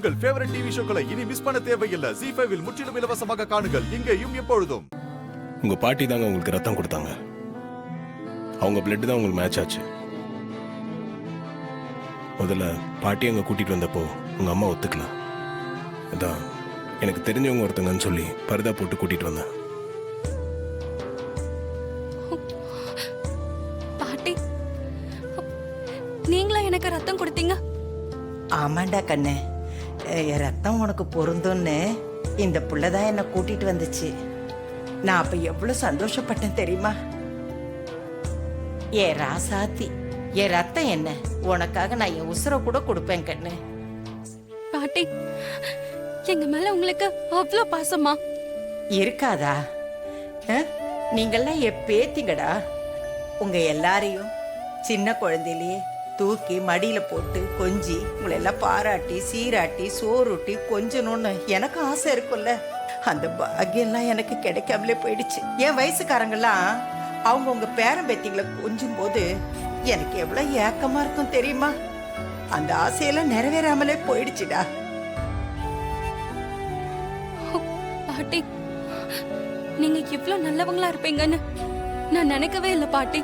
உங்கள் favourite TV ஷோக்களை இனி miss பண்ண தேவையில்லை. ZEE5 இல் முற்றிலும் இலவசமாக காணுங்கள், இங்கேயும் எப்பொழுதும். உங்க பாட்டி தாங்க உங்களுக்கு ரத்தம் கொடுத்தாங்க. அவங்க பிளட் தான் உங்களுக்கு மேட்ச் ஆச்சு. முதல்ல பாட்டி அங்க கூட்டிட்டு வந்தப்போ உங்க அம்மா ஒத்துக்கல. அதான் எனக்கு தெரிஞ்சவங்க ஒருத்தங்கன்னு சொல்லி பர்தா போட்டு கூட்டிட்டு வந்தேன். பாட்டி, நீங்களா எனக்கு ரத்தம் கொடுத்தீங்க? ஆமாண்டா கண்ணு, என் ரத்தம் உனக்கு பொருந்தும்னு இந்த புள்ளதான் என்னை கூட்டிட்டு வந்துச்சு. நான் அப்ப எவ்வளவு சந்தோஷப்பட்டேன் தெரியுமா? ஏ ராசாத்தி, என் ரத்தம் என்ன, உனக்காக நான் என் உசுரை கூட கொடுப்பேன் கண்ணு. பாட்டி, எங்க மேல உங்களுக்கு அவ்வளோ பாசமா? இருக்காதா? நீங்கெல்லாம் என் பேத்திங்கடா. உங்க எல்லாரையும் சின்ன குழந்தையிலேயே தூக்கி மடியில போட்டு கொஞ்சி உங்களை எல்லாம் பாராட்டி சீராட்டி சோறுட்டி கொஞ்சணும்னு எனக்கு ஆசை இருக்கும்ல. அந்த பாக்கியெல்லாம் எனக்கு கிடைக்காமலே போயிடுச்சு. என் வயசுக்காரங்கெல்லாம் அவங்க உங்க பேரன் பேத்திங்களை கொஞ்சும் போது எனக்கு எவ்வளவு ஏக்கமா இருக்கும் தெரியுமா? அந்த ஆசையெல்லாம் நிறைவேறாமலே போயிடுச்சுடா. பாட்டி, நீங்க இவ்வளவு நல்லவங்களா இருப்பீங்கன்னு நான் நினைக்கவே இல்லை பாட்டி.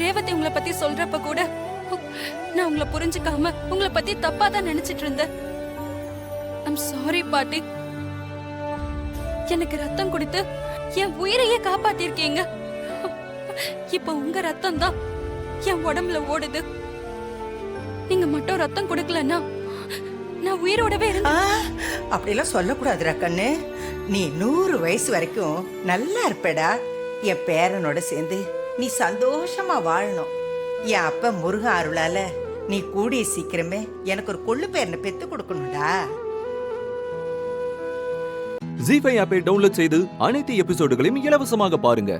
ரேவதி உங்களை பத்தி சொல்றப்ப கூட நான் உங்களை புரிஞ்சுக்காம உங்களை பத்தி தப்பா தான் நினைச்சிட்டு இருந்தேன். ஐம் சாரி பாட்டி. எனக்கு ரத்தம் கொடுத்து என் உயிரையே காப்பாத்திருக்கீங்க. இப்ப உங்க ரத்தம் தான் என் உடம்புல ஓடுது. நீங்க மட்டும் ரத்தம் கொடுக்கலன்னா நான் உயிரோடவே இருந்தேன். அப்படிலாம் சொல்லக்கூடாதுடா கண்ணு. நீ 100 வயசு வரைக்கும் நல்லா இருப்படா. என் பேரனோட சேர்ந்து நீ சந்தோஷமா வாழணும். என் அப்ப முருகன் அருளால நீ கூடிய சீக்கிரமே எனக்கு ஒரு கொள்ளு பேரனை பெத்து கொடுக்கணும்டா. ZEE5 ஆப்பை டவுன்லோட் செய்து அனைத்து எபிசோடுகளையும் இலவசமாக பாருங்க.